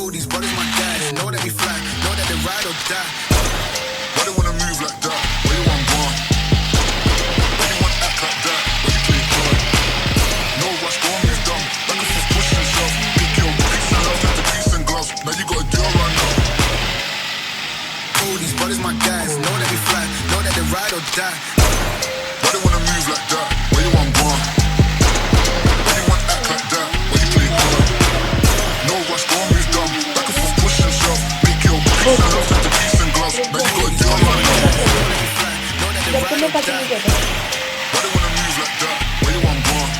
Oh, these brothers my guys, know that they fly, know that they ride or die. Why they wanna move like that? Where you want gone? Why you want act like that? Why you play hard? No rush, go on, move dumb. Back and forth, push yourself. Pick your peace and love into peace and gloves. Now you got a deal right now. Oh, these brothers my guys, know that they fly, know that they ride or die. Why they wanna move like that? Where you want gone? Why you want act like that? Why you play hard? No rush, go on, move dumb. Back and forth, push yourself. Pick your peace and love into peace and gloves. Now you got a deal right now. Know that they ride or die. Why they wanna move like that? Where you want gone?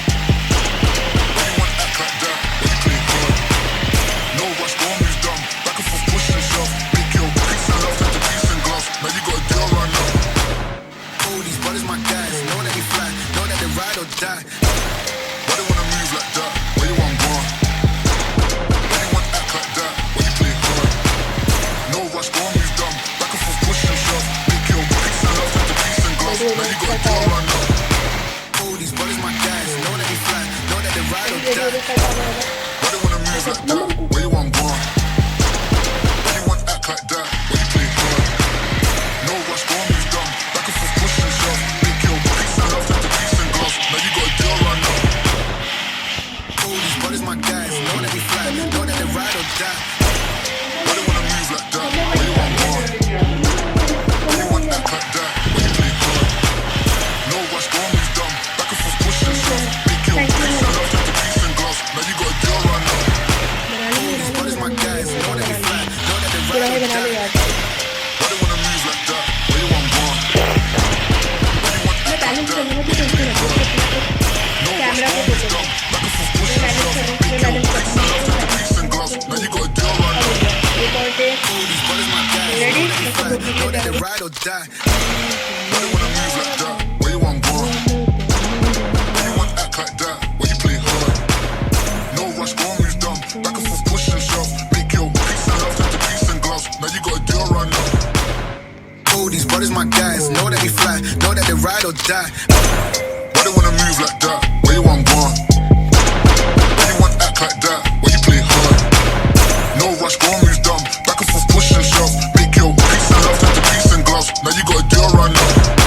Why you want act like that? Why you play hard? No rush, go on, move dumb. Back and forth, push yourself. Pick your peace and love into peace and gloves. Now you got a deal right now. Oh, these brothers my guys, know that they fly, know that they ride or die. Why they wanna move like that? Where you want gone? Why you want act like that? Why you play hard? No rush, go on, move dumb. Back and forth, push yourself. Pick your peace and love into peace and gloves. Now you got a deal right now. Oh, these brothers my guys, know that they fly, know that they ride or die. Why they wanna move like that? Where you want gone? Why you want act like that? Why you play hard? No rush, go on, move dumb. Back and forth, push yourself. Pick your peace and love into peace and gloves. Now you got a deal right now. Oh, these brothers my guys, know that they fly, know that they ride or die. Why they wanna move like that? Where you want gone? Why you want act like that? Why you play hard? No rush, go on, move dumb. Back and forth, push yourself. Pick your peace and love into peace and gloves. Now you got a deal right now. Oh, these brothers my guys, know that they fly, know that they ride or die. Why they wanna move like that? Where you want gone? Why you want act like that? Why you play hard? No rush, go on, move dumb. Back and forth, push yourself. Pick your peace and love into peace and gloves. Now you got a deal right now. Oh, these brothers my guys, know that they fly, know that they ride or die. Why they wanna move like that? Where you want gone? Why you want act like that? Why you play hard? No rush, go on, move dumb. Back and forth, push yourself. Pick your peace and love into peace and gloves. Now you got a deal right now. Oh, these brothers my guys, know that they fly, know that they ride or die. Why they wanna move like that? Where you want gone? Why you want act like that? Why you play hard? No rush, go on, move dumb. Back and forth, push yourself. Pick your peace and love into peace and gloves. Now you got a deal right now.